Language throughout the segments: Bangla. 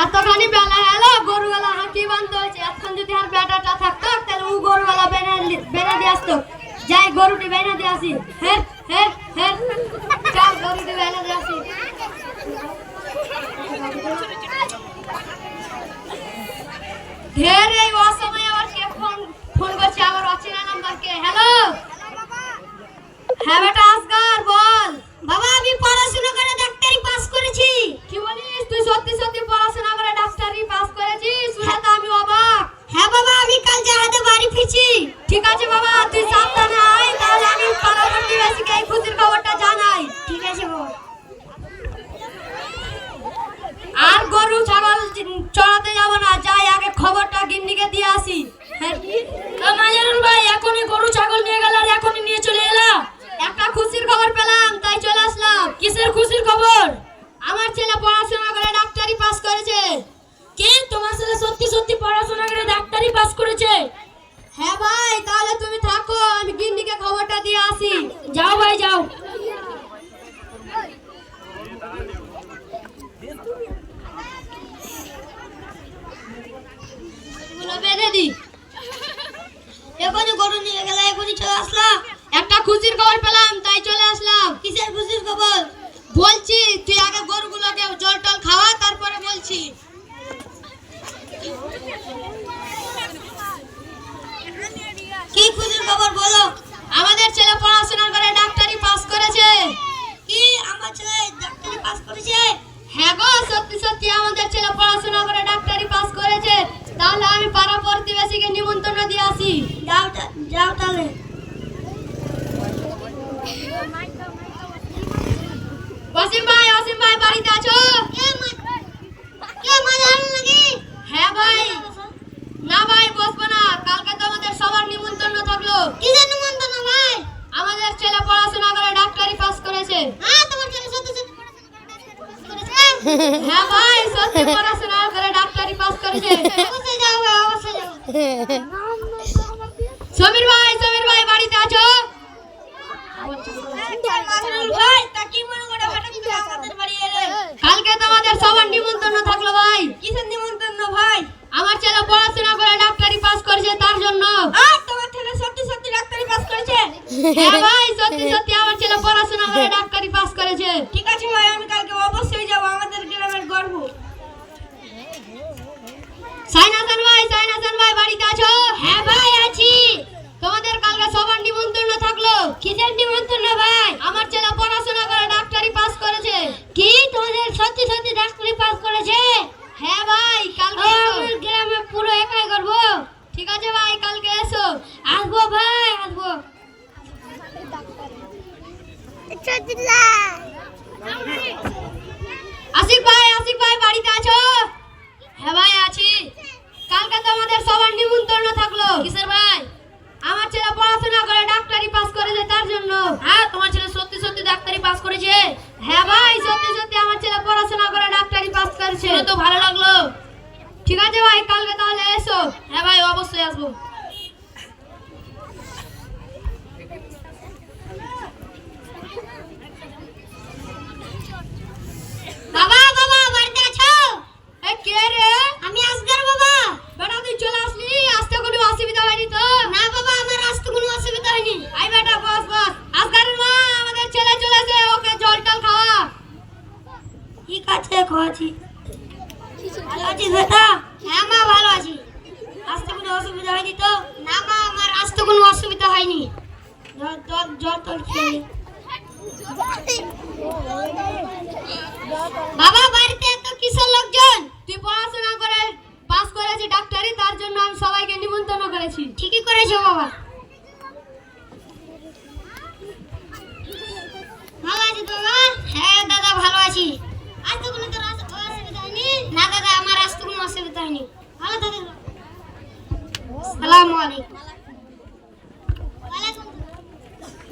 এতখানি বেলা হলো গরুওয়ালা হাঁকি বান্ধ হয়েছে। এখন যদি আর বেটাটা থাকতো তাহলে ও গরুওয়ালা বেনা দিয়ে আসতো। যাই গরুটি বেনা দিয়ে আসি। হ্যাঁ হ্যাঁ হ্যাঁ চল গরুটি বেনা দিয়ে আসি। ঢের এই অসময় আবার কে ফোন করছে আবার অচেনা নাম্বারকে। হ্যালো হ্যাঁ বেটা আসগার বল। বাবা আমি পড়াশোনা করে ডাক্তারি পাস করেছি। কি বলিস তুই সত্যি সত্যি পড়াশোনা করে ডাক্তারি পাস করেছিস? শুনে তো আমি অবাক। হ্যাঁ বাবা আমি কাল জাহাজে বাড়ি ফিরছি। ঠিক আছে বাবা তুই সাবধানে আয়, তাহলে আমি পাড়া প্রতিবেশীকে এই খুশির খবরটা জানাই। ঠিক আছে বাবা। আর গরু ছাগল চড়াতে যাব না, যাই আগে খবরটা গিন্নিকে দিয়ে আসি। মাজারুল ভাই এখনই গরু ছাগল নিয়ে গেল আর এখনই নিয়ে চলে এলাম। একটা খুশির খবর পেলাম তাই চলে আসলাম। কিসের খুশির খবর? আমার ছেলে পড়াশোনা করে ডাক্তারি পাস করেছে। কে তোমার ছেলে সত্যি সত্যি পড়াশোনা করে ডাক্তারি পাস করেছে? হ্যাঁ ভাই তাহলে তুমি থাকো, আমি গিন্নিকে খবরটা দিয়ে আসি। যাও ভাই যাও। বেঁধে দি এখনই গরু নিয়ে গেল, এখনই চলে আসলাম। একটা খুশির খবর পেলাম তাই চলে আসলাম। কিসের খুশির খবর? বলছি তুই আগে গরুগুলোকে জল টল খাওয়া তারপরে বলছি। কি খুশির খবর বলো? আমাদের ছেলে পড়াশোনা করে ডাক্তারি পাস করেছে। কি আমার ছেলে ডাক্তারি পাস করেছে? হ্যাঁ গো সত্যি সত্যি আমাদের ছেলে পড়াশোনা করে ডাক্তারি পাস করেছে। তাহলে আমি পাড়া প্রতিবেশীকে নিমন্ত্রণ দিয়ে আসি। যাও যাও তাহলে। অসীম ভাই বাড়িতে আছো? হ্যাঁ ভাই। না ভাই বসবো না, কালকে তো আমাদের সবার নিমন্ত্রণ থাকলো। কিসের নিমন্ত্রণ ভাই? আমাদের ছেলে পড়াশোনা করে ডাক্তারি পাস করেছে। হ্যাঁ তোমার ছেলে সত্যি সত্যি হ্যাঁ ভাই সত্যি পড়াশোনা করে ডাক্তারি পাস করেছে। অবশ্যই যাও ভাই অবশ্যই যাও। সমীর ভাই বাড়িতে আছো? ভাই তা কি মনে করে হঠাৎ করে আমাদের বাড়ি এলে? কালকে তোমাদের সবার নিমন্ত্রণ থাকলো ভাই। কিসের নিমন্ত্রণ ভাই? আমার ছেলে পড়াশোনা করে ডাক্তারি পাস করেছে তার জন্য। তোমার ছেলে সত্যি সত্যি ডাক্তারি পাস করেছে? হ্যাঁ ভাই সত্যি সত্যি আমার ছেলে পড়াশোনা করে ডাক্তারি পাস করেছে। ঠিক আছে ভাই আমি কালকে অবশ্যই যাব, আমাদের গ্রামের গর্ব। সাইনাসান ভাই বাড়িতে আছো? হ্যাঁ ভাই আছি। তোমাদের কালকে সবার নিমন্ত্রণ থাকলো। কিসের নিমন্ত্রণ ভাই? আমার ছেলে পড়াশোনা করে ডাক্তারি পাস করেছে। কি তোমাদের সত্যি সত্যি ডাক্তারি পাস করেছে? হ্যাঁ ভাই কালকে আমার গ্রামে পুরো একাই করব। ঠিক আছে ভাই কালকে এসো। আসবো ভাই আসবো। আশিক ভাই বাড়িতে আছো? হ্যাঁ ভাই আছি। কালকে তো আমাদের সবার নিমন্ত্রণ থাকলো। কিসের ভাই? আমার ছেলে পড়াশোনা করে ডাক্তারি পাস করেছে তার জন্য। হ্যাঁ তোমার ছেলে সত্যি সত্যি ডাক্তারি পাস করেছে? হ্যাঁ ভাই সত্যি সত্যি আমার ছেলে পড়াশোনা করে ডাক্তারি পাস করেছে। তো ভালো লাগলো। ঠিক আছে ভাই কালকে তাহলে এসো। হ্যাঁ ভাই অবশ্যই আসবো। বাবা বাড়িতে আছো? কে রে? আমি আসগার বাবা। বেটা তুই চলে আসলি, আসতে কোনো অসুবিধা হয়নি তো? না বাবা আমার আসতে কোনো অসুবিধা হয়নি। আই বেটা বস আসগারের মা আমাদের ছেলে চলেছে, ওকে জল টল খাওয়া। ঠিক আছে খাওয়াচ্ছি। ভালো আছিস বেটা? হ্যাঁ মা ভালো আছি। আসতে কোনো অসুবিধা হয়নি তো? না মা আমার আসতে কোনো অসুবিধা হয়নি। জল টল খেয়ে বাবা বাড়িতে এত কিসের লোকজন? তুই পড়াশোনা করে পাস করেছিস ডাক্তারি, তার জন্য আমি সবাইকে নিমন্ত্রণ করেছি। ঠিকই করেছো বাবা। ভালো আছিস বাবা? হ্যাঁ দাদা ভালো আছি। আজ তো কোনো তোর অসুবিধা হয়নি? না দাদা আমার আজ তো কোনো অসুবিধা হয়নি। ভালো দাদা। আসসালামু আলাইকুম।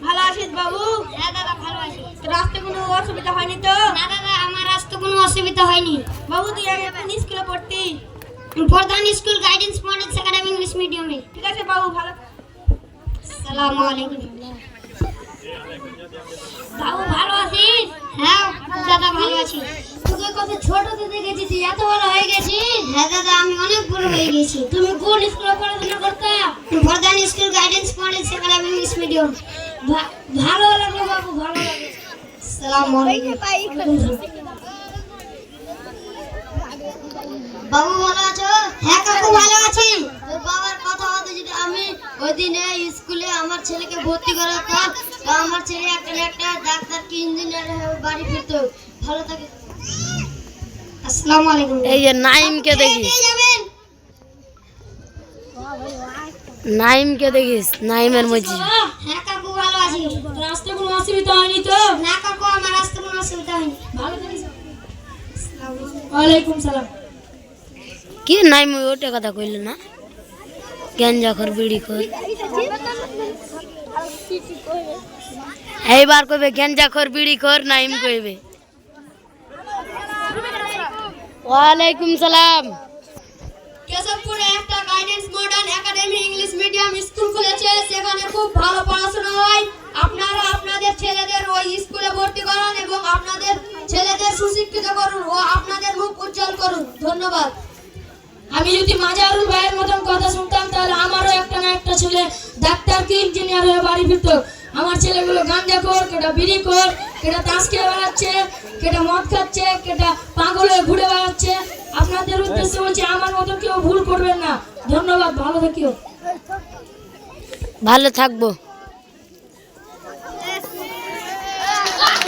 ভালো আছিস বাবু? হ্যাঁ দাদা ভালো আছি। তোর আসতে কোনো অসুবিধা হয়নি তো? না দাদা আমার আসতে কোনো অসুবিধা হয়নি। বাবু তুই আগে কোন স্কুলে পড়তি? প্রধান school guidance model academy English মিডিয়ামে। ঠিক আছে বাবু ভালো। আসসালামু আলাইকুম। বাবু ভালো আছিস? হ্যাঁ দাদা ভালো আছি। তোকে কত ছোট থেকে দেখেছি, এত বড় হয়ে গেছিস। হ্যাঁ দাদা, আমি অনেক বড় হয়ে গেছি। তুমি কোন স্কুলে পড়াশোনা করতে? Bardhaman school guidance model second English medium. ভালো লাগলো বাবু, ভালো লাগলো। আসসালামু আলাইকুম। বাবু ভালো আছো? হ্যাঁ কাকু ভালো আছি। তোর বাবার কথা হতো যদি আমি ওই দিনে স্কুলে আমার ছেলেকে ভর্তি করাতাম, তো আমার ছেলে একটা ডাক্তার কি ইঞ্জিনিয়ার হয়ে বাড়ি ফিরতো। ভালো থাকে। আসসালামু আলাইকুম। এই যে নাইমকে দেখিস, নাইমকে দেখিস, নাইমের মজি। হ্যাঁ কাকু ভালো আছি। রাস্তা কোনো অসুবিধা হয়নি তো? না কাকু, আমার রাস্তা কোনো অসুবিধা হয়নি। ভালো থাকিস। ওয়ালাইকুম সালাম। কি নাইম ওটা কথা কইল না? গেঞ্জা খর বিড়ি খর, এইবার কইবে গেঞ্জা খর বিড়ি খর, নাইম কইবে। ওয়ালাইকুম সালাম। কেশবপুরে একটা guidance modern academy English medium school খুলেছে, সেখানে খুব ভালো পড়াশোনা হয়। আপনারা আপনাদের ছেলেদের ওই স্কুলে ভর্তি করুন এবং আপনাদের ছেলেদের সুশিক্ষিত করুন ও আপনাদের মুখ উজ্জ্বল করুন। ধন্যবাদ। আমি যদি মাজারুল ভাইয়ের মতন কথা শুনতাম তাহলে আমারও একটা না একটা ছেলে ডাক্তার কি ইঞ্জিনিয়ার হয়ে বাড়ি ফিরতো। আমার ছেলেগুলো গাঁজা খোর, কেটা বিড়ি খোর, কেটা তাস খেয়ে বেড়াচ্ছে, কেটা মদ খাচ্ছে, কেটা পাগল হয়ে ঘুরে বেড়াচ্ছে। আপনাদের উদ্দেশ্যে বলছি, আমার মতো কেউ ভুল করবেন না। ধন্যবাদ, ভালো থাকিও। ভালো থাকবো।